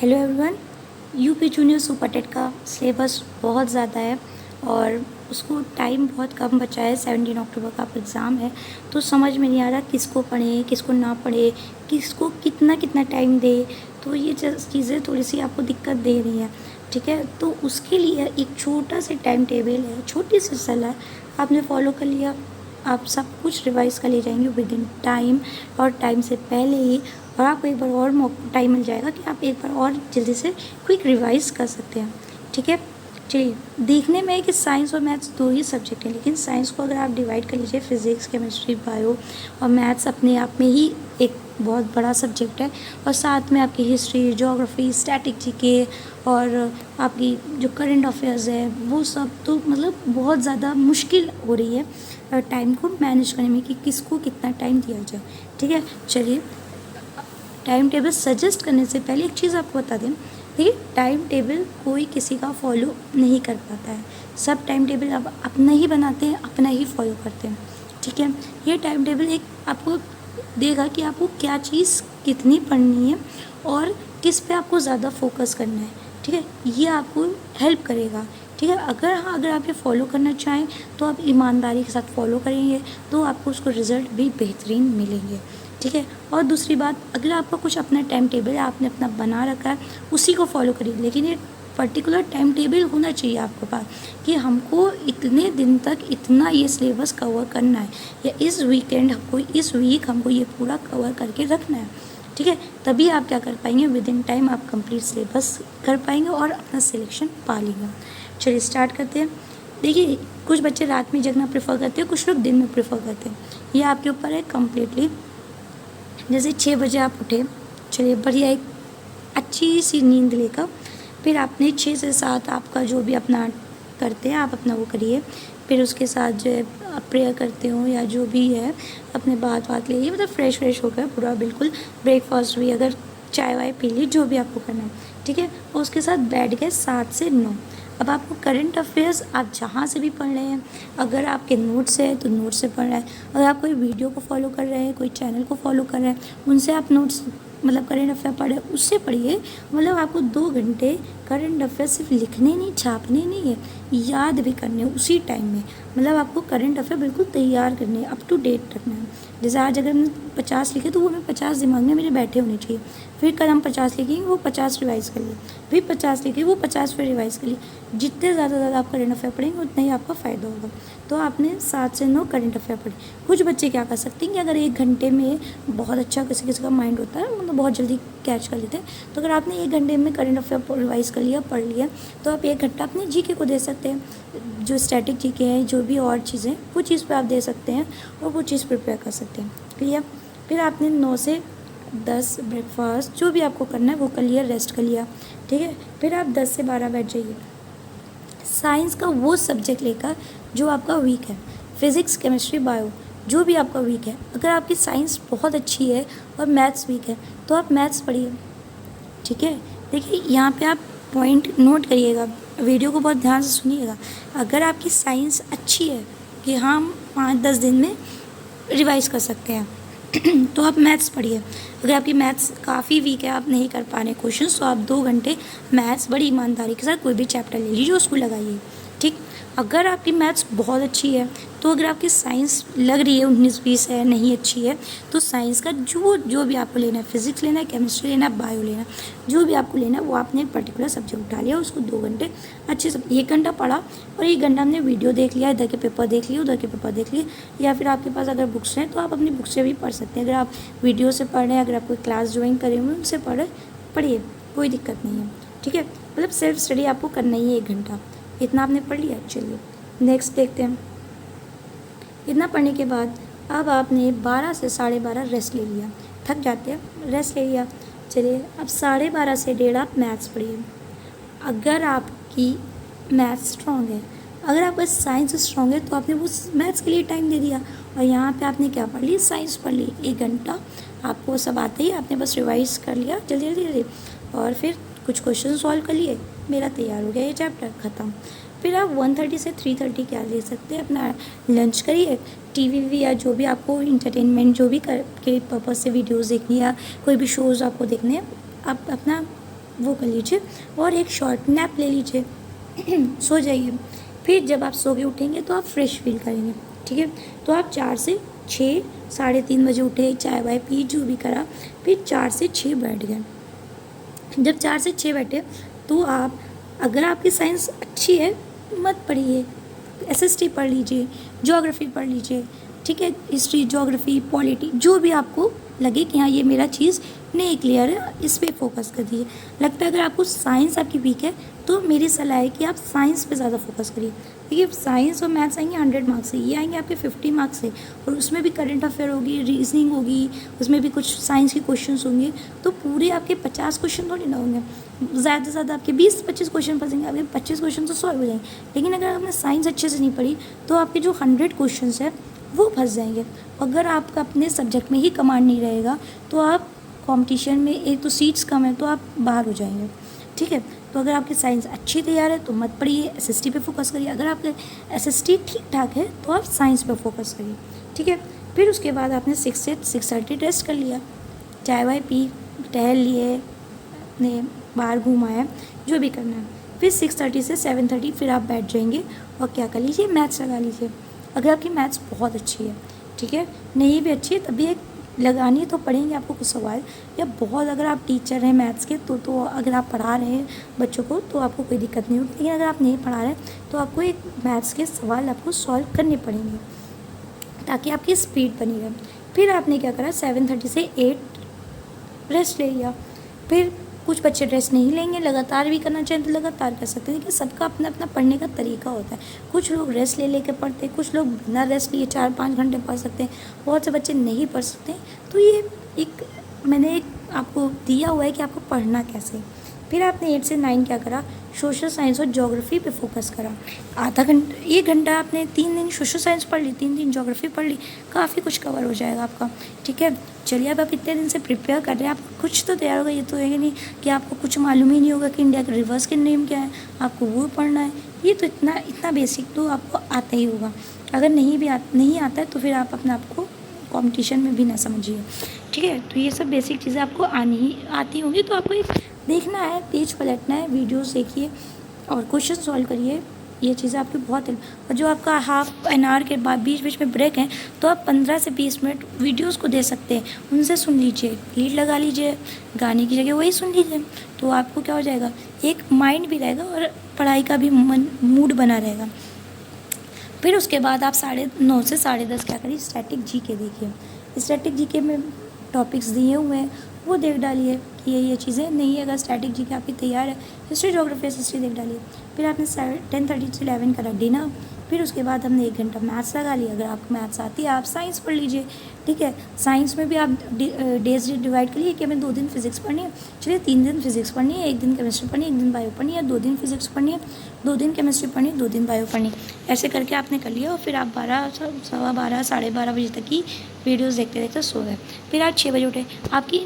Hello everyone. UP junior super TET का syllabus बहुत ज़्यादा है और उसको टाइम बहुत कम बचा है। 17 अक्टूबर का आप एग्ज़ाम है, तो समझ में नहीं आ रहा किसको पढ़ें किसको ना पढ़े, किसको कितना कितना टाइम दे। तो ये चीज़ें थोड़ी सी आपको दिक्कत दे रही हैं, ठीक है। तो उसके लिए एक छोटा सा टाइम टेबल है, छोटी सी सलाह आपने फॉलो कर लिया, आप सब कुछ रिवाइज़ कर ले जाएंगे विद इन टाइम और टाइम से पहले ही। और आपको एक बार और टाइम मिल जाएगा कि आप एक बार और जल्दी से क्विक रिवाइज़ कर सकते हैं, ठीक है। चलिए, देखने में है कि साइंस और मैथ्स दो ही सब्जेक्ट हैं, लेकिन साइंस को अगर आप डिवाइड कर लीजिए फिज़िक्स केमिस्ट्री बायो, और मैथ्स अपने आप में ही एक बहुत बड़ा सब्जेक्ट है। और साथ में आपकी हिस्ट्री, ज्योग्राफी, स्टैटिक जीके और आपकी जो करंट अफेयर्स है वो सब, तो मतलब बहुत ज़्यादा मुश्किल हो रही है टाइम को मैनेज करने में कि किसको कितना टाइम दिया जाए, ठीक है। चलिए, टाइम टेबल सजेस्ट करने से पहले एक चीज़ आपको बता दें, देखिए टाइम टेबल कोई किसी का फॉलो नहीं कर पाता है। सब टाइम टेबल अब अपना ही बनाते हैं, अपना ही फॉलो करते हैं, ठीक है। ये टाइम टेबल एक आपको देगा कि आपको क्या चीज़ कितनी पढ़नी है और किस पे आपको ज़्यादा फोकस करना है, ठीक है। ये आपको हेल्प करेगा, ठीक है। अगर आप ये फॉलो करना चाहें तो आप ईमानदारी के साथ फॉलो करेंगे तो आपको उसको रिज़ल्ट भी बेहतरीन मिलेंगे, ठीक है। और दूसरी बात, अगर आपका कुछ अपना टाइम टेबल है, आपने अपना बना रखा है, उसी को फॉलो करिए, लेकिन ये पर्टिकुलर टाइम टेबल होना चाहिए आपके पास कि हमको इतने दिन तक इतना ये सिलेबस कवर करना है, या इस वीक हमको ये पूरा कवर करके रखना है, ठीक है। तभी आप क्या कर पाएंगे, विद इन टाइम आप कंप्लीट सिलेबस कर पाएंगे और अपना सिलेक्शन पा लेंगे। चलिए स्टार्ट करते हैं। देखिए, कुछ बच्चे रात में जगना प्रेफर करते हैं, कुछ लोग दिन में प्रेफर करते हैं, ये आपके ऊपर है कम्प्लीटली। जैसे 6 बजे आप उठे, चलिए बढ़िया एक अच्छी सी नींद लेकर फिर आपने 6 से 7 आपका जो भी अपना करते हैं आप अपना वो करिए। फिर उसके साथ जो है आप प्रेयर करते हो या जो भी है अपने बात ले लिए, मतलब फ्रेश होकर पूरा बिल्कुल, ब्रेकफास्ट भी, अगर चाय वाय पी ली, जो भी आपको करना है, ठीक है। और उसके साथ बैठ गए 7 से 9। अब आपको करंट अफेयर्स आप जहाँ से भी पढ़ रहे हैं, अगर आपके नोट्स है तो नोट्स से पढ़ रहे हैं, अगर आप कोई वीडियो को फॉलो कर रहे हैं, कोई चैनल को फॉलो कर रहे हैं, उनसे आप नोट्स मतलब करंट अफेयर पढ़े, उससे पढ़िए। मतलब आपको 2 घंटे करंट अफेयर सिर्फ लिखने नहीं, छापने नहीं है, याद भी करने उसी टाइम में। मतलब आपको करंट अफेयर बिल्कुल तैयार करने, अप टू डेट रखना है। जैसे आज अगर हमने 50 लिखे तो वो हमें 50 दिमाग में मेरे बैठे होने चाहिए। फिर कल हम 50 लिखेंगे, वो 50 रिवाइज़ कर लिए, फिर 50 लिखे, वो 50 फिर रिवाइज़ कर लिए। जितने ज़्यादा आप करंट अफेयर पढ़ेंगे उतना ही आपका फ़ायदा होगा। तो आपने 7 से 9 करंट अफेयर पढ़े। कुछ बच्चे क्या कर सकते हैं कि अगर 1 घंटे में बहुत अच्छा किसी का माइंड होता है, मतलब बहुत जल्दी कैच कर लेते हैं, तो अगर आपने 1 घंटे में करंट अफेयर रिवाइज़ कर लिया, पढ़ लिया, तो आप 1 घंटा अपने जीके को दे सकते हैं। जो स्टैटिक जीके हैं, जो भी और चीज़ें, वो चीज़ पे आप दे सकते हैं और वो चीज़ प्रिपेयर कर सकते हैं, क्लियर। फिर आपने 9 से 10 ब्रेकफास्ट जो भी आपको करना है वो कर लिया, रेस्ट कर लिया, ठीक है। फिर आप 10 से 12 बैठ जाइए साइंस का वो सब्जेक्ट लेकर जो आपका वीक है, फिज़िक्स केमिस्ट्री बायो जो भी आपका वीक है। अगर आपकी साइंस बहुत अच्छी है और मैथ्स वीक है तो आप मैथ्स पढ़िए, ठीक है। देखिए, यहाँ पे आप पॉइंट नोट करिएगा, वीडियो को बहुत ध्यान से सुनिएगा। अगर आपकी साइंस अच्छी है कि हाँ हम 5-10 दिन में रिवाइज़ कर सकते हैं तो आप मैथ्स पढ़िए। अगर आपकी मैथ्स काफ़ी वीक है, आप नहीं कर पा रहे क्वेश्चन, तो आप 2 घंटे मैथ्स बड़ी ईमानदारी के साथ कोई भी चैप्टर ले लीजिए, उसको लगाइए, ठीक। अगर आपकी मैथ्स बहुत अच्छी है, तो अगर आपकी साइंस लग रही है 19-20 है, नहीं अच्छी है, तो साइंस का जो भी आपको लेना है, फिज़िक्स लेना है, केमिस्ट्री लेना है, बायो लेना है, जो भी आपको लेना है, वो आपने एक पर्टिकुलर सब्जेक्ट उठा लिया, उसको 2 घंटे अच्छे से, 1 घंटा पढ़ा और 1 घंटा हमने वीडियो देख लिया, इधर के पेपर देख लिए, उधर के पेपर देख लिए। या फिर आपके पास अगर बुक्स हैं तो आप अपनी बुक से भी पढ़ सकते हैं। अगर आप वीडियो से पढ़ रहे हैं, अगर आप कोई क्लास ज्वाइन करे हुए उनसे पढ़िए, कोई दिक्कत नहीं है, ठीक है। मतलब सेल्फ स्टडी आपको करना ही है 1 घंटा, इतना आपने पढ़ लिया। चलिए नेक्स्ट देखते हैं। इतना पढ़ने के बाद अब आपने 12 से 12:30 रेस्ट ले लिया, थक जाते हैं, रेस्ट ले लिया। चलिए अब 12:30 से 1:30 आप मैथ्स पढ़िए। अगर आपकी मैथ्स स्ट्रॉन्ग है, अगर आपका साइंस स्ट्रॉन्ग है, तो आपने वो मैथ्स के लिए टाइम दे दिया और यहाँ पे आपने क्या पढ़ ली, साइंस पढ़ ली। 1 घंटा आपको सब आते ही, आपने बस रिवाइज कर लिया जल्दी और फिर कुछ क्वेश्चन सॉल्व कर लिए, मेरा तैयार हो गया ये चैप्टर ख़त्म। फिर आप 1:30 से 3:30 क्या ले सकते हैं, अपना लंच करिए, टीवी या जो भी आपको इंटरटेनमेंट जो भी के पर्पज़ से वीडियोस देखनी है या कोई भी शोज़ आपको देखने हैं, आप अपना वो कर लीजिए और एक शॉर्ट नैप ले लीजिए, सो जाइए। फिर जब आप सो के उठेंगे तो आप फ्रेश फील करेंगे, ठीक है। तो आप 4 से 6, 3:30 बजे उठे, चाय वाय पी, जो भी करा, फिर 4 से 6 बैठ गए। जब 4 से 6 बैठे तो आप, अगर आपकी साइंस अच्छी है मत पढ़िए, एसएसटी पढ़ लीजिए, ज्योग्राफी पढ़ लीजिए, ठीक है। हिस्ट्री, ज्योग्राफी, पॉलिटी, जो भी आपको लगे कि हाँ ये मेरा चीज़ नहीं क्लियर है, इस पर फोकस कर दीजिए। लगता है अगर आपको साइंस आपकी वीक है तो मेरी सलाह है कि आप साइंस पे ज़्यादा फोकस करिए। देखिए साइंस और मैथ्स आएंगे 100 मार्क्स से, ये आएंगे आपके 50 मार्क्स से, और उसमें भी करंट अफेयर होगी, रीजनिंग होगी, उसमें भी कुछ साइंस के क्वेश्चन होंगे। तो पूरे आपके 50 क्वेश्चन थोड़ी ना होंगे, ज़्यादा से ज़्यादा आपके 20-25 क्वेश्चन फंसेंगे, आपके 25 क्वेश्चन तो सॉल्व हो जाएंगे। लेकिन अगर आपने साइंस अच्छे से नहीं पढ़ी तो आपके जो 100 क्वेश्चन है वो फंस जाएंगे। अगर आपका अपने सब्जेक्ट में ही कमांड नहीं रहेगा तो आप कंपटीशन में, एक तो सीट्स कम है तो आप बाहर हो जाएंगे, ठीक है। तो अगर आपकी साइंस अच्छी तैयार है तो मत पढ़िए, एसएसटी पे फोकस करिए। अगर आपके एसएसटी ठीक ठाक है तो आप साइंस पे फोकस करिए, ठीक है। फिर उसके बाद आपने 6 से 6:30 रेस्ट कर लिया, चाय वाय पी, टहल लिए, अपने बाहर घूमाया, जो भी करना है। फिर 6:30 से 7:30 फिर आप बैठ जाएंगे और क्या कर लीजिए, मैथ्स लगा लीजिए। अगर आपकी मैथ्स बहुत अच्छी है, ठीक है, नहीं भी अच्छी है तभी एक लगानी तो पड़ेंगे आपको कुछ सवाल, या बहुत अगर आप टीचर हैं मैथ्स के तो अगर आप पढ़ा रहे हैं बच्चों को तो आपको कोई दिक्कत नहीं होगी। लेकिन अगर आप नहीं पढ़ा रहे तो आपको एक मैथ्स के सवाल आपको सॉल्व करने पड़ेंगे ताकि आपकी स्पीड बनी रहे। फिर आपने क्या करा, 7:30 से 8 रेस्ट ले लिया। फिर कुछ बच्चे रेस्ट नहीं लेंगे, लगातार भी करना चाहिए तो लगातार कर सकते हैं, लेकिन सबका अपना अपना पढ़ने का तरीका होता है। कुछ लोग रेस्ट ले लेके पढ़ते हैं, कुछ लोग बिना रेस्ट लिए 4-5 घंटे पढ़ सकते हैं, बहुत से बच्चे नहीं पढ़ सकते। तो ये एक मैंने एक आपको दिया हुआ है कि आपको पढ़ना कैसे। फिर आपने 8 से 9 क्या करा, सोशल साइंस और ज्योग्राफी पे फोकस करा। आधा घंटा, 1 घंटा आपने 3 दिन सोशल साइंस पढ़ ली, 3 दिन ज्योग्राफी पढ़ ली, काफ़ी कुछ कवर हो जाएगा आपका, ठीक है। चलिए अब आप इतने दिन से प्रिपेयर कर रहे हैं, आप कुछ तो तैयार होगा। ये तो है नहीं कि आपको कुछ मालूम ही नहीं होगा कि इंडिया के रिवर्स के नेम क्या है, आपको वो पढ़ना है। ये तो इतना बेसिक तो आपको आता ही होगा। अगर नहीं आता है तो फिर आप अपने आप को कॉम्पिटिशन में भी ना समझिए, ठीक है। तो ये सब बेसिक चीज़ें आपको आती होंगी। तो आपको एक देखना है, पेज पलटना है, वीडियोस देखिए और क्वेश्चन सॉल्व करिए। ये चीज़ें आपकी बहुत हेल्प। और जो आपका हाफ एन आवर के बाद बीच बीच में ब्रेक है तो आप 15 से 20 मिनट वीडियोस को दे सकते हैं, उनसे सुन लीजिए, लीड लगा लीजिए, गाने की जगह वही सुन लीजिए। तो आपको क्या हो जाएगा, एक माइंड भी रहेगा और पढ़ाई का भी मूड बना रहेगा। फिर उसके बाद आप 9:30 से 10:30 क्या करिए, स्टैटिक जीके देखिए। स्टैटिक जीके में टॉपिक्स दिए हुए हैं वो देख डालिए कि ये चीज़ें नहीं है। अगर स्टैटिक जीके आपकी तैयार है, हिस्ट्री ज्योग्राफी हिस्ट्री देख डालिए। फिर आपने 10:30 से 11 करा डिनर। फिर उसके बाद हमने 1 घंटा मैथ्स लगा लिया। अगर आपको मैथ्स आती है आप साइंस पढ़ लीजिए, ठीक है। साइंस में भी आप डेज डिवाइड करिए कि हमें 2 दिन फिजिक्स पढ़नी है, चलिए 3 दिन फिजिक्स पढ़नी है, 1 दिन केमिस्ट्री पढ़नी है, 1 दिन बायो पढ़नी है, 2 दिन फिजिक्स पढ़नी है, 2 दिन केमिस्ट्री पढ़नी है, 2 दिन बायो पढ़नी है। ऐसे करके आपने कर लिया और फिर आप 12, 12:15, 12:30 बजे तक की वीडियोज़ देखते देखते सो गए। फिर आप 6 बजे उठे, आपकी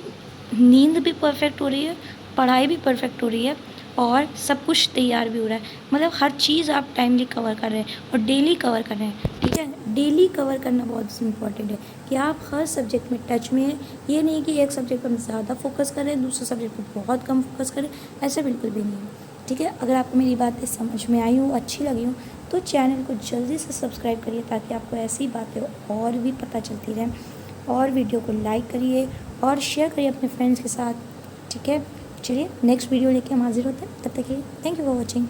नींद भी परफेक्ट हो रही है, पढ़ाई भी परफेक्ट हो रही है और सब कुछ तैयार भी हो रहा है। मतलब हर चीज़ आप टाइमली कवर कर रहे हैं और डेली कवर कर रहे हैं, ठीक है। डेली कवर करना बहुत इंपॉर्टेंट है कि आप हर सब्जेक्ट में टच में हैं। ये नहीं कि एक सब्जेक्ट पर ज़्यादा फोकस करें, दूसरे सब्जेक्ट पर बहुत कम फोकस करें, ऐसा बिल्कुल भी नहीं है, ठीक है। अगर आपको मेरी बातें समझ में आई हो, अच्छी लगी हो तो चैनल को जल्दी से सब्सक्राइब करिए ताकि आपको ऐसी बातें और भी पता चलती रहें। और वीडियो को लाइक करिए और शेयर करिए अपने फ्रेंड्स के साथ, ठीक है। चलिए नेक्स्ट वीडियो लेके हम हाजिर होते हैं, तब तक के लिए थैंक यू फॉर वॉचिंग।